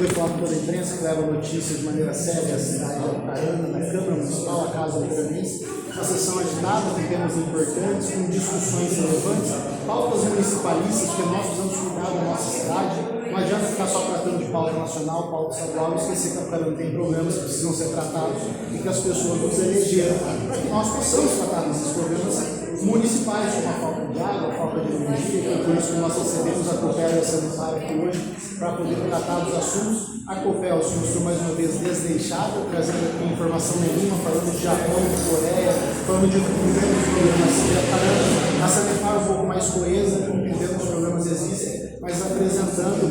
Foi falado pela imprensa que leva notícias de maneira séria à cidade de Apucarana, na Câmara Municipal, a Casa Apucarense. Uma sessão agitada com temas importantes, com discussões relevantes, pautas municipalistas, que nós precisamos cuidar da nossa cidade. Não adianta ficar só tratando de pauta nacional, pauta estadual, e esquecer que Apucarana tem problemas que precisam ser tratados e que as pessoas nos elegeram para que nós possamos tratar desses problemas municipais, como a falta de água, a falta de energia, e por isso que nós recebemos a Copel e a Sanepar aqui hoje para poder tratar dos assuntos. A Copel se mostrou mais uma vez desleixada, trazendo aqui informação nenhuma, falando de Japão, de Coreia, falando de grandes problemas de Apucarana. A Sanepar um pouco mais coesa, entendendo que os problemas existem, mas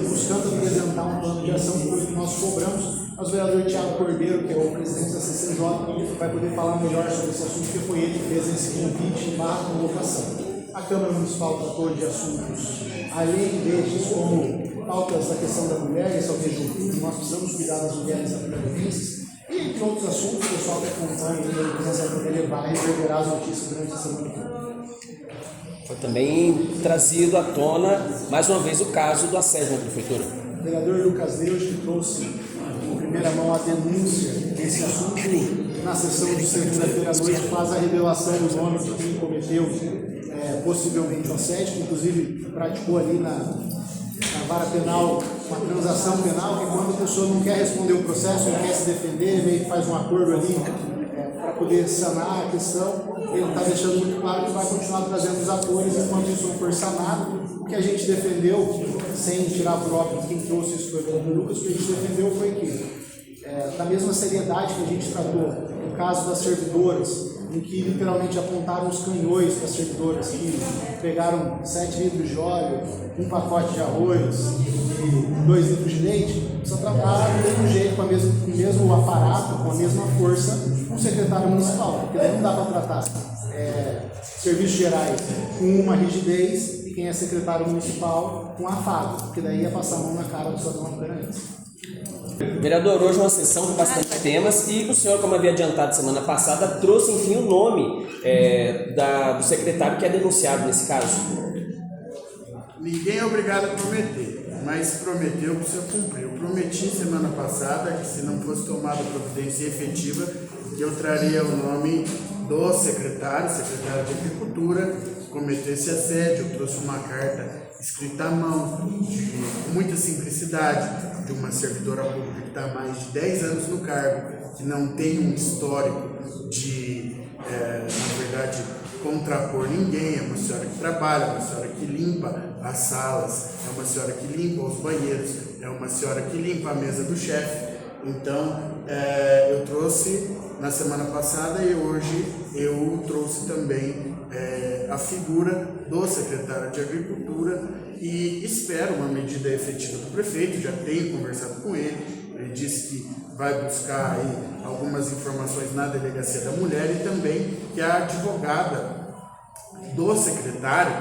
buscando apresentar um plano de ação, por que nós cobramos. Mas o vereador Thiago Cordeiro, que é o presidente da CCJ, vai poder falar melhor sobre esse assunto, porque foi ele que fez esse convite barra convocação. A Câmara Municipal tratou de assuntos, além destes, como pautas da questão da mulher, esse é o objetivo, nós precisamos cuidar das mulheres apucarenses, e entre outros assuntos, o pessoal que acompanha ele que nós vamos poder levar e reverberar as notícias durante a semana. Foi também trazido à tona, mais uma vez, o caso do assédio na prefeitura. O vereador Lucas Deus, que trouxe em primeira mão a denúncia desse assunto, na sessão de segunda-feira à noite, faz a revelação do nome de quem cometeu possivelmente o assédio, que inclusive praticou ali na vara penal uma transação penal, que quando a pessoa não quer responder o processo, não quer se defender, meio que faz um acordo ali para poder sanar a questão. Ele está deixando muito claro que vai continuar trazendo os atores enquanto isso não for sanado. O que a gente defendeu, sem tirar por óbvio quem trouxe isso foi o vereador Lucas, o que a gente defendeu foi que, da mesma seriedade que a gente tratou no caso das servidoras, em que literalmente apontaram os canhões para as servidoras, que pegaram 7 litros de óleo, um pacote de arroz e 2 litros de leite, precisa tratar do mesmo jeito, com o mesmo aparato, com a mesma força, um secretário municipal, porque daí não dá para tratar serviços gerais com uma rigidez e quem é secretário municipal com afago, porque daí ia passar a mão na cara do cidadão apucarense. Vereador, hoje uma sessão com bastante temas e o senhor, como havia adiantado semana passada, trouxe enfim o nome do secretário que é denunciado nesse caso. Ninguém é obrigado a prometer, mas prometeu, precisa cumprir. Eu prometi semana passada que se não fosse tomada providência efetiva, que eu traria o nome do secretário de Agricultura, que cometeu esse assédio. Eu trouxe uma carta escrita à mão, com muita simplicidade, de uma servidora pública que está há mais de 10 anos no cargo, que não tem um histórico de, na verdade, contrapor ninguém. É uma senhora que trabalha, é uma senhora que limpa as salas, é uma senhora que limpa os banheiros, é uma senhora que limpa a mesa do chefe. Então, eu trouxe na semana passada e hoje eu trouxe também a figura do secretário de Agricultura e espero uma medida efetiva do prefeito. Já tenho conversado com ele, ele disse que vai buscar aí algumas informações na Delegacia da Mulher e também que a advogada do secretário,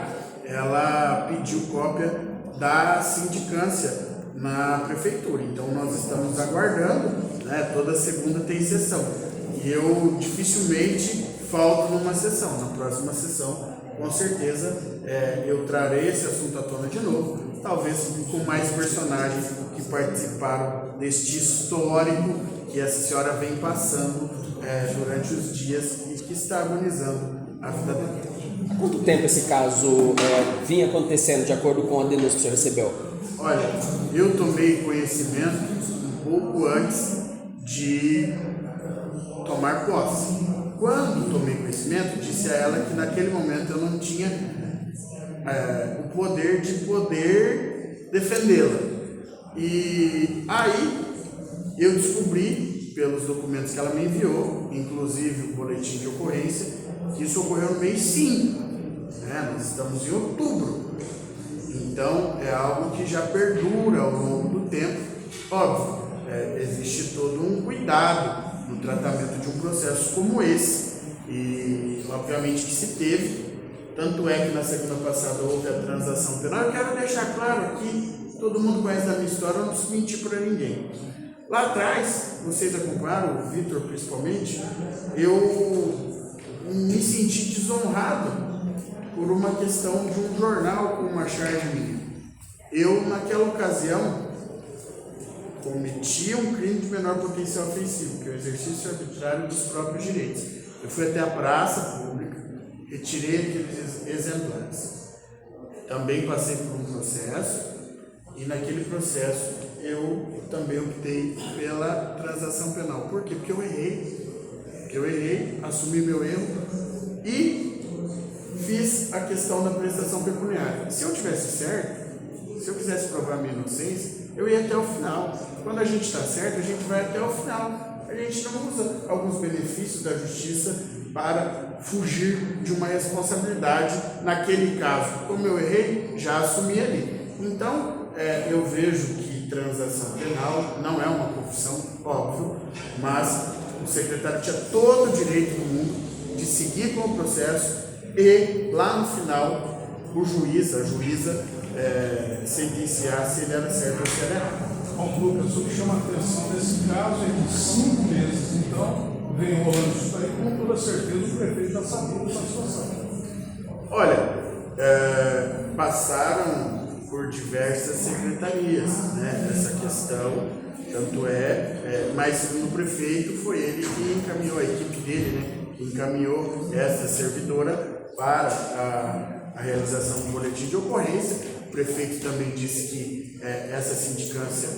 ela pediu cópia da sindicância na prefeitura. Então nós estamos aguardando, né? Toda segunda tem sessão e eu dificilmente falto numa sessão. Na próxima sessão, com certeza, eu trarei esse assunto à tona de novo, talvez com mais personagens que participaram deste histórico que essa senhora vem passando durante os dias e que está agonizando a vida dela. Há quanto tempo esse caso vinha acontecendo, de acordo com a denúncia que o senhor recebeu? Olha, eu tomei conhecimento um pouco antes de tomar posse. Quando tomei conhecimento, disse a ela que naquele momento eu não tinha o poder de defendê-la. E aí eu descobri, pelos documentos que ela me enviou, inclusive o boletim de ocorrência, que isso ocorreu no mês 5. Nós estamos em outubro. Então é algo que já perdura ao longo do tempo. Óbvio, existe todo um cuidado no tratamento de um processo como esse, e obviamente que se teve, tanto é que na segunda passada houve a transação penal. Eu quero deixar claro aqui, todo mundo conhece da minha história, eu não preciso mentir para ninguém. Lá atrás, vocês acompanharam, o Vitor principalmente, eu me senti desonrado por uma questão de um jornal com uma charge minha. Eu, naquela ocasião, cometia um crime de menor potencial ofensivo, que é o exercício arbitrário dos próprios direitos. Eu fui até a praça pública, retirei aqueles exemplares. Também passei por um processo, e naquele processo eu também optei pela transação penal. Por quê? Porque eu errei, assumi meu erro e fiz a questão da prestação pecuniária. Se eu tivesse certo, se eu quisesse provar minha inocência, eu ia até o final. Quando a gente está certo, a gente vai até o final. A gente não usa alguns benefícios da justiça para fugir de uma responsabilidade naquele caso. Como eu errei, já assumi ali. Então, eu vejo que transação penal não é uma confissão, óbvio, mas o secretário tinha todo o direito do mundo de seguir com o processo e, lá no final, o juiz, a juíza, sentenciar se ele era certo ou se era errado. Bom, Lucas, o que chama a atenção nesse caso é que 5 meses, então, vem rolando isso daí, com toda certeza o prefeito está sabendo dessa situação. Olha, passaram por diversas secretarias, né, essa questão, tanto mas segundo o prefeito, foi ele que encaminhou, a equipe dele, né, que encaminhou essa servidora para a realização do boletim de ocorrência. O prefeito também disse que essa sindicância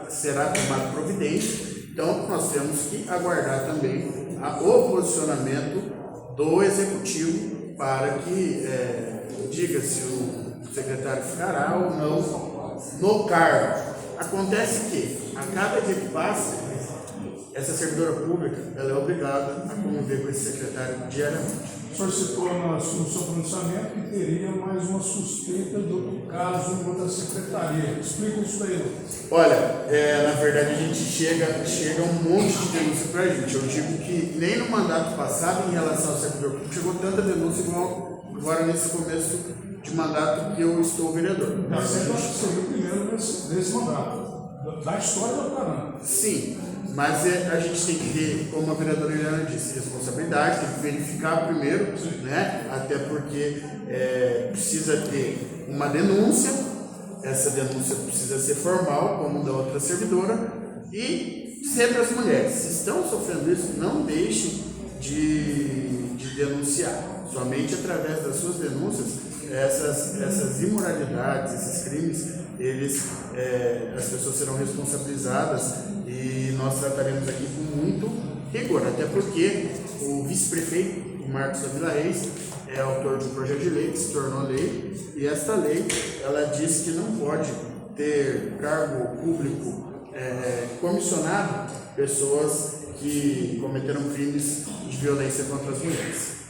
será tomada providência, então nós temos que aguardar também o posicionamento do executivo para que diga se o secretário ficará ou não no cargo. Acontece que, a cada dia que passa, essa servidora pública ela é obrigada a conviver com esse secretário diariamente. O senhor citou no seu pronunciamento que teria mais uma suspeita de outro caso em outra secretaria. Explica isso daí, Lucas. Olha, na verdade a gente chega um monte de denúncia pra gente. Eu digo que nem no mandato passado, em relação ao servidor público, chegou tanta denúncia igual agora nesse começo de mandato que eu estou vereador. Você seria o primeiro desse mandato, da história do Paraná. Sim, mas a gente tem que ter, como a vereadora Eliana disse, responsabilidade, tem que verificar primeiro, né? Até porque precisa ter uma denúncia, essa denúncia precisa ser formal, como da outra servidora, e sempre as mulheres, se estão sofrendo isso, não deixem de denunciar, somente através das suas denúncias, essas imoralidades, esses crimes, as pessoas serão responsabilizadas e nós trataremos aqui com muito rigor, até porque o vice-prefeito, o Marcos da Vila Reis, é autor de um projeto de lei que se tornou lei, e esta lei, ela diz que não pode ter cargo público comissionado pessoas que cometeram crimes de violência contra as mulheres.